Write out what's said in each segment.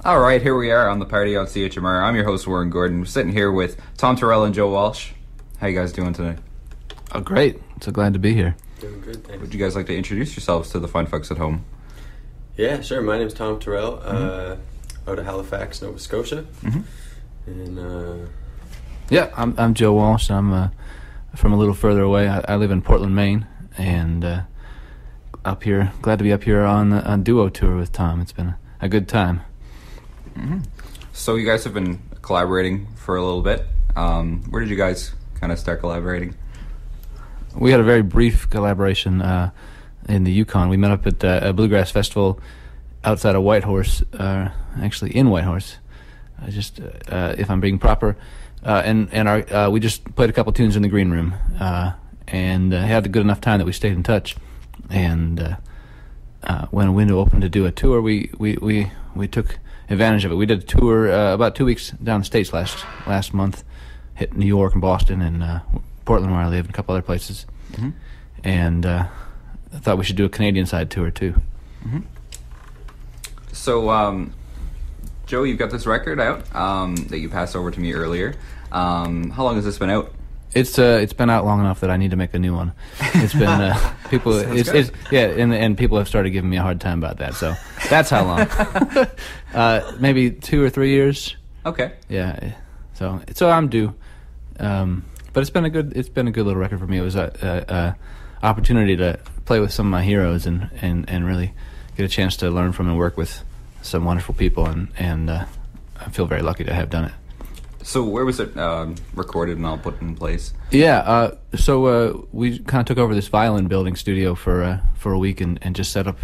All right, here we are on the party on CHMR. I'm your host, Warren Gordon. We're sitting here with Tom Terrell and Joe Walsh. How you guys doing today? Oh, great. So glad to be here. Doing good, thanks. Would you guys like to introduce yourselves to the fine folks at home? Yeah, sure. My name's Tom Terrell, out of Halifax, Nova Scotia. And Yeah, I'm Joe Walsh. I'm from a little further away. I live in Portland, Maine, and up here. Glad to be up here on a duo tour with Tom. It's been a good time. So you guys have been collaborating for a little bit. Where did you guys kind of start collaborating? We had a very brief collaboration in the Yukon. We met up at a bluegrass festival outside of Whitehorse, actually in Whitehorse. Just if I'm being proper, and we just played a couple tunes in the green room, and had a good enough time that we stayed in touch. And when a window opened to do a tour, we took advantage of it. We did a tour about 2 weeks down the states last month, hit New York and Boston and Portland, where I live, and a couple other places. And I thought we should do a Canadian side tour too. So, Joe, you've got this record out that you passed over to me earlier. How long has this been out? It's been out long enough that I need to make a new one. It's been people. And people have started giving me a hard time about that. So that's how long. Maybe 2 or 3 years. Okay. Yeah. So I'm due. But it's been a good little record for me. It was a opportunity to play with some of my heroes and really get a chance to learn from and work with some wonderful people, and I feel very lucky to have done it. So where was it recorded and all put in place? Yeah, so we kind of took over this violin building studio for a week and just set up,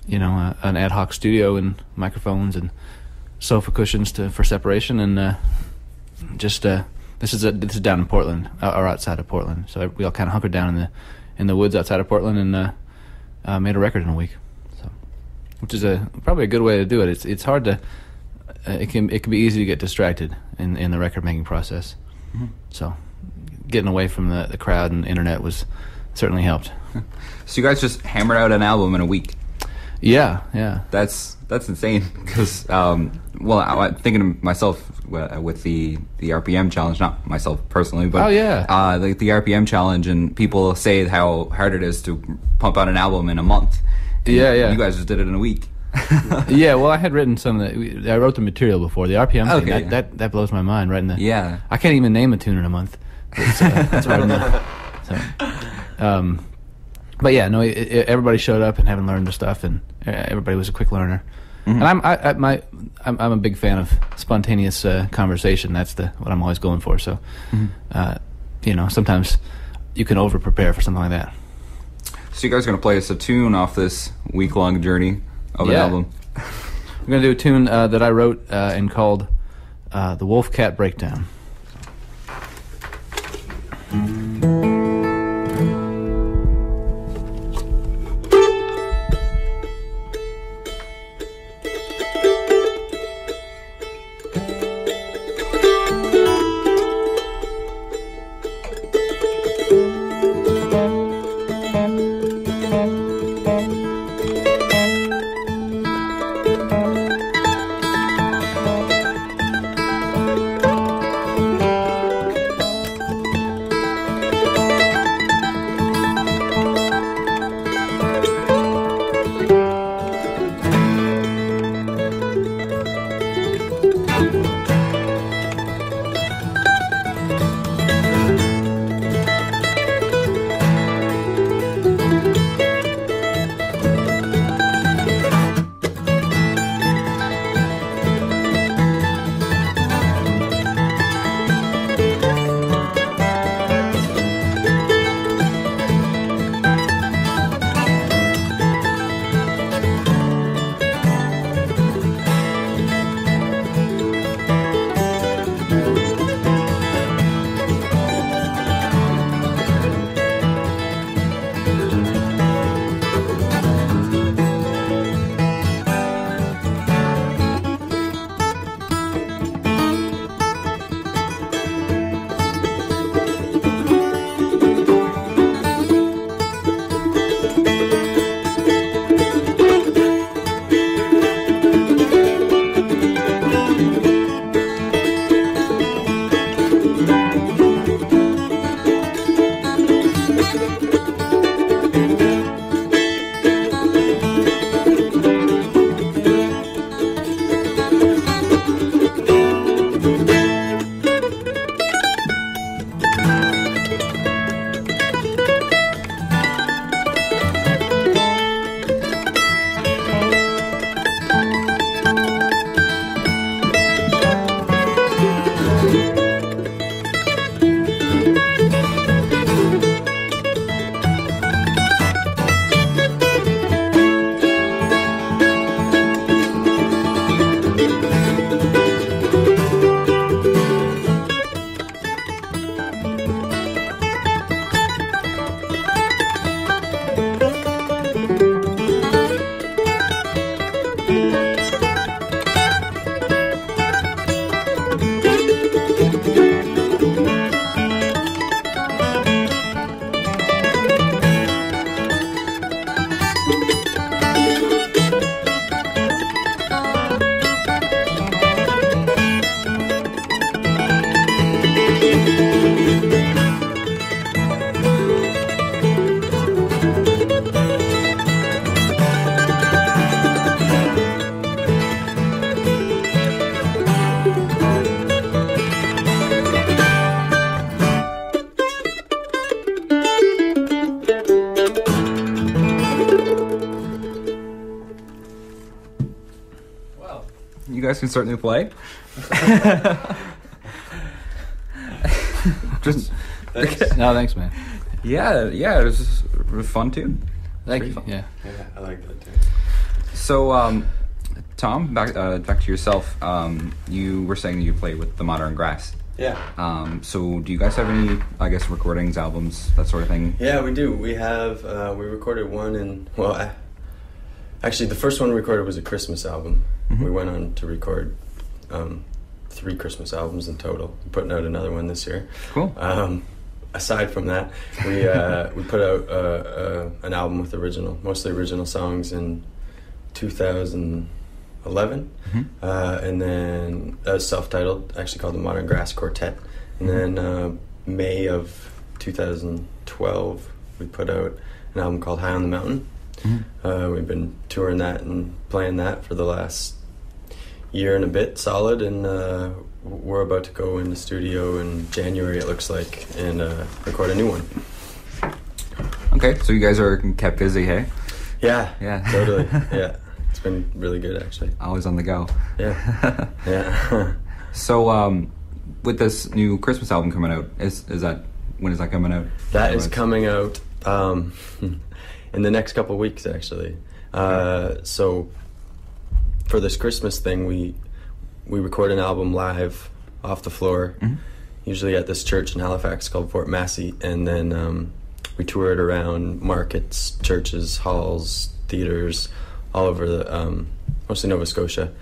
an ad hoc studio and microphones and sofa cushions for separation, and just this is down in Portland or outside of Portland. So we all kind of hunkered down in the woods outside of Portland and made a record in a week. So, which is probably a good way to do it. It's hard to. It can be easy to get distracted in the record making process. So getting away from the crowd and internet was certainly helped. So you guys just hammered out an album in a week? Yeah. That's insane. Because I'm thinking to myself with the RPM challenge, not myself personally, but like the RPM challenge, and people say how hard it is to pump out an album in a month. And you guys just did it in a week. Yeah, well, I had written I wrote the material before the RPM thing. That blows my mind. Right in the I can't even name a tune in a month. That's what I meant. But yeah, no, everybody showed up and having learned the stuff, and everybody was a quick learner. And I'm a big fan of spontaneous conversation. That's what I'm always going for. So, sometimes you can over prepare for something like that. So you guys are going to play us a tune off this week-long journey of an album. We're going to do a tune that I wrote and called The Wolf Cat Breakdown. you guys can certainly play. Just Thanks. No, thanks, man. yeah, it was fun too. Thank you. Fun. Yeah. Yeah, I like that too. So, Tom, back to yourself. You were saying that you play with the Modern Grass. Yeah. So do you guys have any, I guess, recordings, albums, that sort of thing? Yeah, we do. We have, we recorded one actually the first one we recorded was a Christmas album. Mm-hmm. We went on to record 3 Christmas albums in total. We're putting out another one this year. Cool. Aside from that, we put out an album with mostly original songs in 2011, Mm-hmm. and then self-titled, actually called the Modern Grass Quartet. And then May of 2012, we put out an album called High on the Mountain. Mm-hmm. We've been touring that and playing that for the last year and a bit solid, and we're about to go in the studio in January, it looks like, and record a new one. Okay, so you guys are kept busy, hey? Yeah, totally. Yeah, it's been really good, actually. Always on the go. Yeah, yeah. So, with this new Christmas album coming out, when is that coming out? That is coming out in the next couple of weeks, actually. So for this Christmas thing, we record an album live off the floor, usually at this church in Halifax called Fort Massey, and then we tour it around markets, churches, halls, theaters, all over the mostly Nova Scotia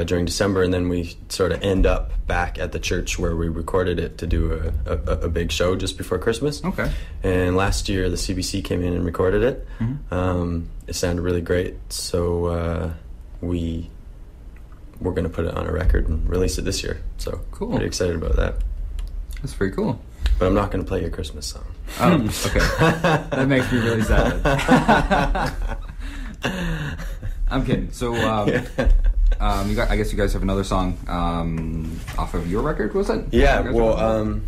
during December, and then we sort of end up back at the church where we recorded it to do a big show just before Christmas. Okay. And last year the CBC came in and recorded it. It sounded really great, so we're going to put it on a record and release it this year. So cool. Pretty excited about that. That's very cool. But I'm not going to play your Christmas song. Oh, okay. That makes me really sad. I'm kidding. So, I guess you guys have another song off of your record, was it? Yeah. Well,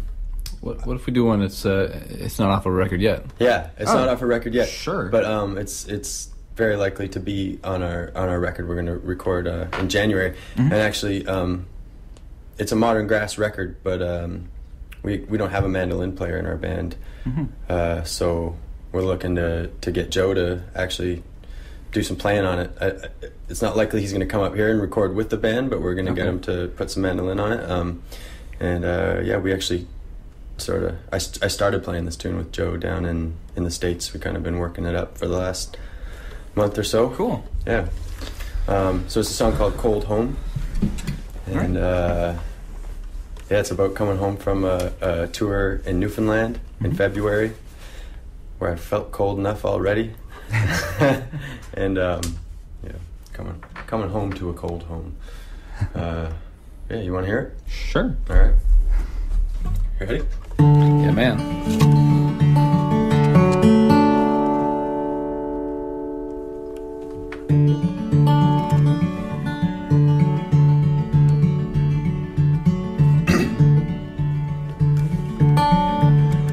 what if we do one that's it's not off a record yet? Yeah, it's not off a record yet. Sure. But it's very likely to be on our record. We're going to record in January, and actually, it's a Modern Grass record, but we don't have a mandolin player in our band, so we're looking to get Joe to actually do some playing on it. It's not likely he's going to come up here and record with the band, but we're going to get him to put some mandolin on it. We actually I started playing this tune with Joe down in the States. We kind of been working it up for the last month or so. Cool. Yeah. So it's a song called Cold Home, and it's about coming home from a tour in Newfoundland in February, where I felt cold enough already, and coming home to a cold home. You want to hear it? Sure. All right. You ready? Yeah, man.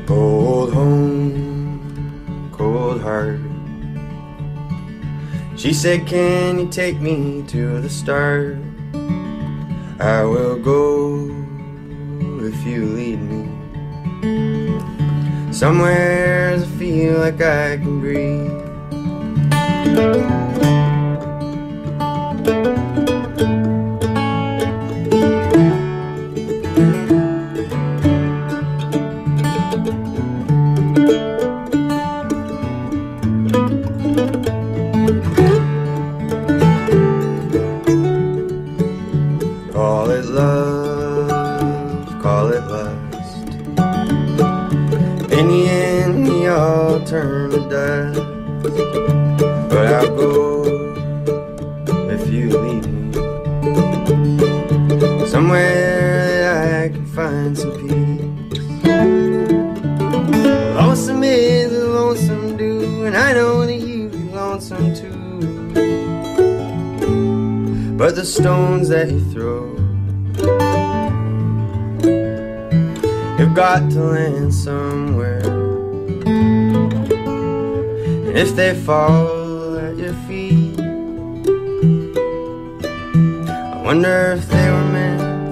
Cold home, cold heart. She said, can you take me to the start? I will go if you lead me somewhere I feel like I can breathe. Call it love, call it lust. In the end, we all turn to dust. But I'll go if you lead me somewhere that I can find some peace. Lonesome is a lonesome do, and I know that you be lonesome too. But the stones that you throw have got to land somewhere, and if they fall at your feet, I Wonder if they were meant for me.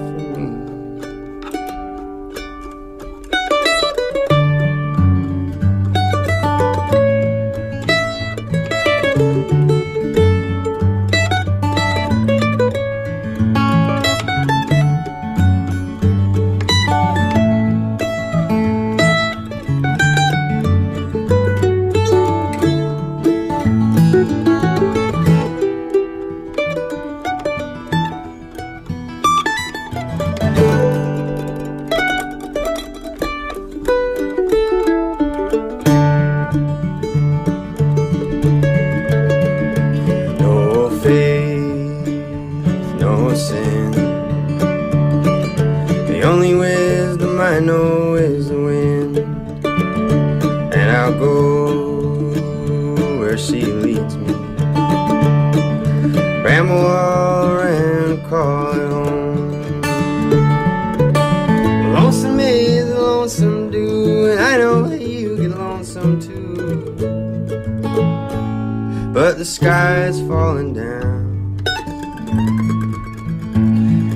But the sky's falling down,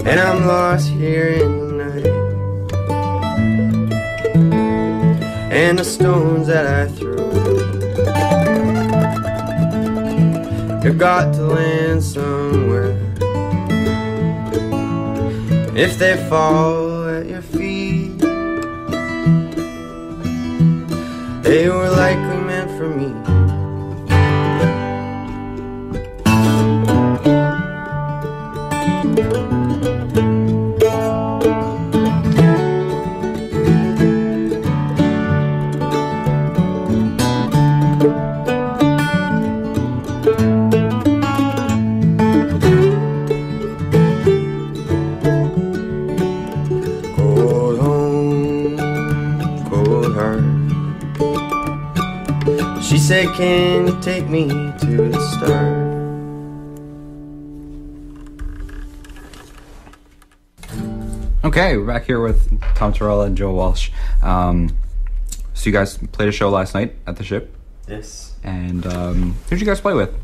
and I'm lost here in the night. And the stones that I threw, they've got to land somewhere. If they fall at your feet, they were likely meant for me. She said, can you take me to the start? Okay, we're back here with Tom Terrell and Joe Walsh. So you guys played a show last night at the Ship. Yes. And who'd you guys play with?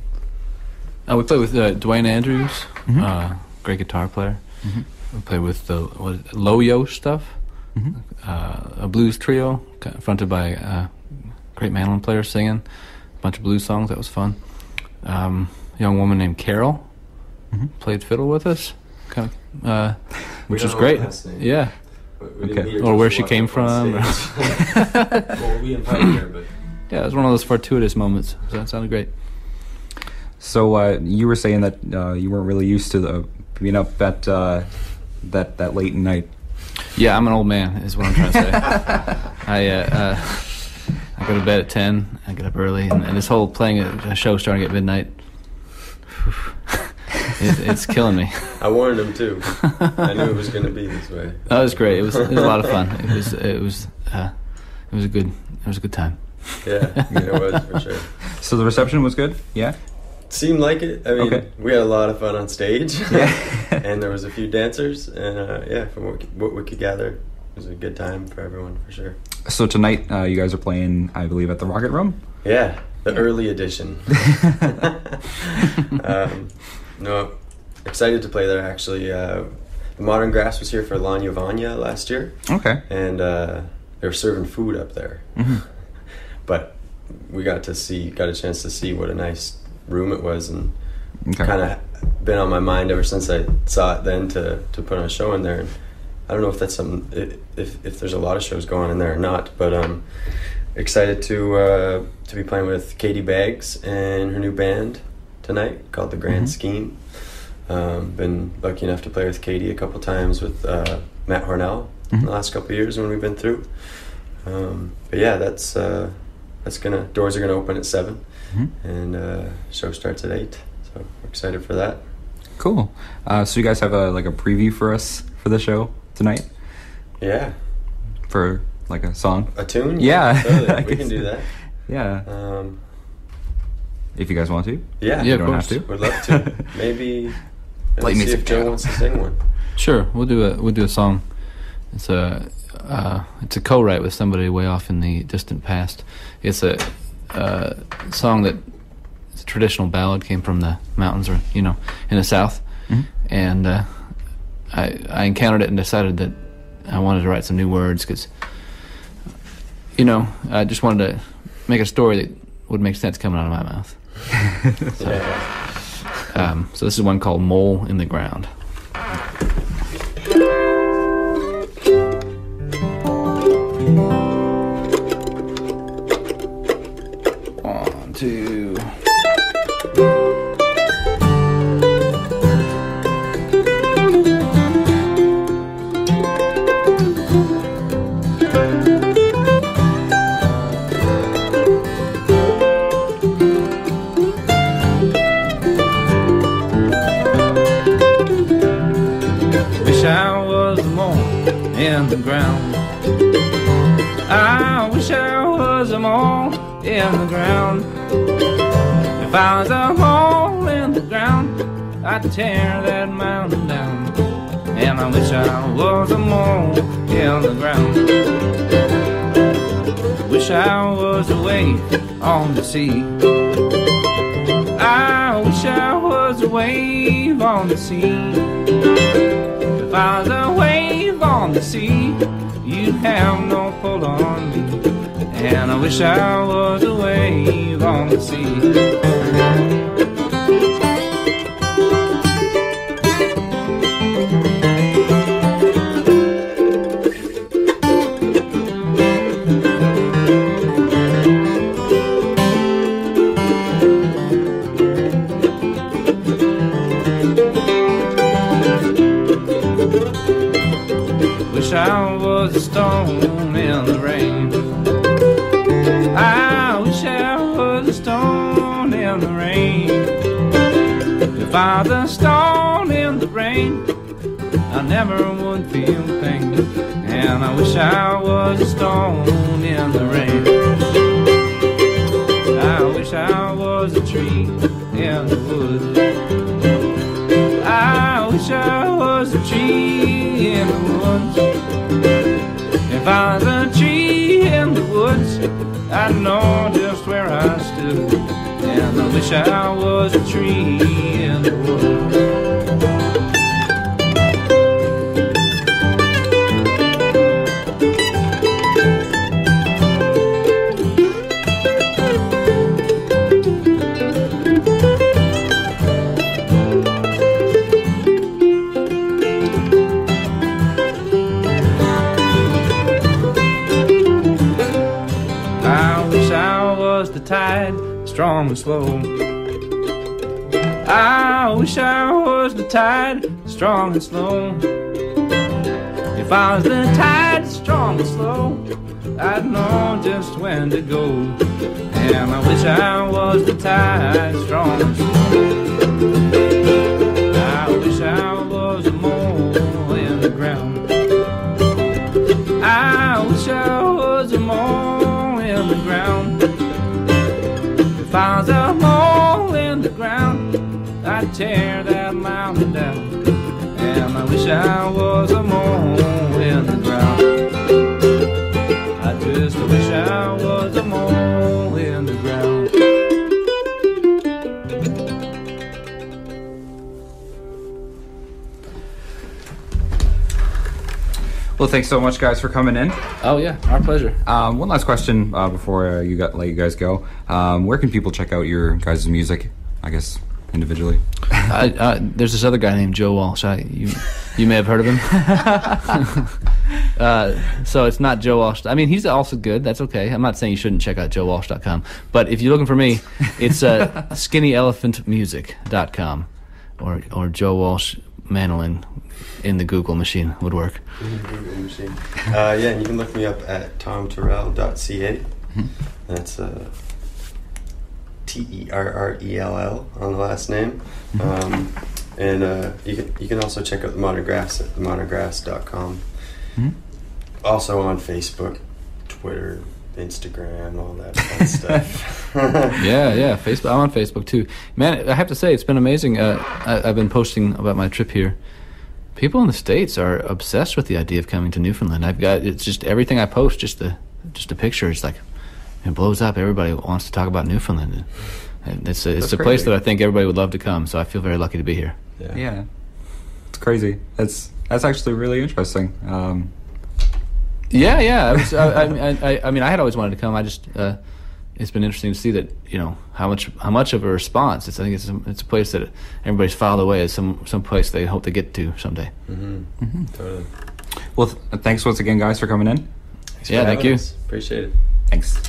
We played with Dwayne Andrews, great guitar player. Mm-hmm. We played with the Loyo stuff, a blues trio fronted by great mandolin player singing a bunch of blues songs. That was fun. Young woman named Carol played fiddle with us, which was great. Yeah. Okay. Or where she came from. Well, we invited her, but yeah, it was one of those fortuitous moments. So that sounded great. So you were saying that you weren't really used to being up at that late at night. Yeah, I'm an old man, is what I'm trying to say. I go to bed at 10. I get up early, and this whole playing a show starting at midnight, it's killing me. I warned him too. I knew it was going to be this way. That was great. It was a lot of fun. It was a good time. Yeah, it was for sure. So the reception was good. Yeah. Seemed like it. I mean, we had a lot of fun on stage. Yeah. And there was a few dancers, and from what we could gather, it was a good time for everyone for sure. So tonight, you guys are playing, I believe, at the Rocket Room? Yeah, the early edition. No, excited to play there, actually. The Modern Grass was here for La Novana last year. Okay. And they were serving food up there. Mm-hmm. But we got a chance to see what a nice room it was, and kind of been on my mind ever since I saw it then to put on a show in there. And I don't know if that's something, if there's a lot of shows going on in there or not, but I'm excited to be playing with Katie Baggs and her new band tonight called The Grand Scheme. Been lucky enough to play with Katie a couple times, with Matt Hornell in the last couple of years when we've been through. But yeah, doors are gonna open at 7, and show starts at 8. So we're excited for that. Cool. So you guys have a preview for us for the show tonight? Yeah. For a song? A tune? Yeah. Totally. We can do that. Yeah. If you guys want to. Yeah. You don't have to. We'd love to. Maybe Play see music if Joe wants to sing one. Sure, we'll do a song. It's a co-write with somebody way off in the distant past. It's a song that it's a traditional ballad, came from the mountains, or in the South, and I encountered it and decided that I wanted to write some new words because, I just wanted to make a story that would make sense coming out of my mouth. So this is one called Mole in the Ground. 1, 2. Wish I was a mole in the ground. I wish I was a mole in the ground. If I was a mole in the ground, I'd tear that mountain down. And I wish I was a mole in the ground. Wish I was a wave on the sea. I wish I was a wave on the sea. If I was a wave on the sea, you'd have no pull on me. And I wish I was a wave on the sea. Wish I was a stone in the rain. I wish I was a stone in the rain. If I was a stone in the rain, I never would feel pain. And I wish I was a stone in the rain. I wish I was a tree in the woods. I wish I was a tree in the woods. If I was a tree in the woods, I'd know just where I stood. And I wish I was a tree in the woods. Tide, strong and slow. I wish I was the tide, strong and slow. If I was the tide, strong and slow, I'd know just when to go. And I wish I was the tide, strong and slow. I wish I was a mole in the ground. I wish I was a mole in the ground. If I was a mole in the ground, I'd tear that mountain down. And I wish I was a mole in the ground. I just wish I was a mole in the ground. Well, thanks so much, guys, for coming in. Oh, yeah, our pleasure. One last question before let you guys go. Where can people check out your guys' music, I guess, individually? There's this other guy named Joe Walsh. You may have heard of him. So it's not Joe Walsh. I mean, he's also good. That's okay. I'm not saying you shouldn't check out joewalsh.com. But if you're looking for me, it's skinnyelephantmusic.com or Joe Walsh mandolin in the Google machine would work. In the Google machine. Yeah, and you can look me up at tomterrell.ca. Mm-hmm. That's Terrell on the last name. Mm-hmm. And you can also check out the Modern Grass at themoderngrass.com. Mm-hmm. Also on Facebook, Twitter, Instagram, all that fun stuff. Yeah, Facebook. I'm on Facebook too. Man, I have to say it's been amazing. I've been posting about my trip here. People in the States are obsessed with the idea of coming to Newfoundland. It's just everything I post, just a picture. It's like it blows up. Everybody wants to talk about Newfoundland. And it's a place that I think everybody would love to come. So I feel very lucky to be here. Yeah. crazy. That's actually really interesting. Yeah. I mean, I had always wanted to come. I just it's been interesting to see that, you know, how much of a response. I think it's a place that everybody's filed away as some place they hope to get to someday. Totally. Well, thanks once again, guys, for coming in. Thank you. You. Appreciate it. Thanks.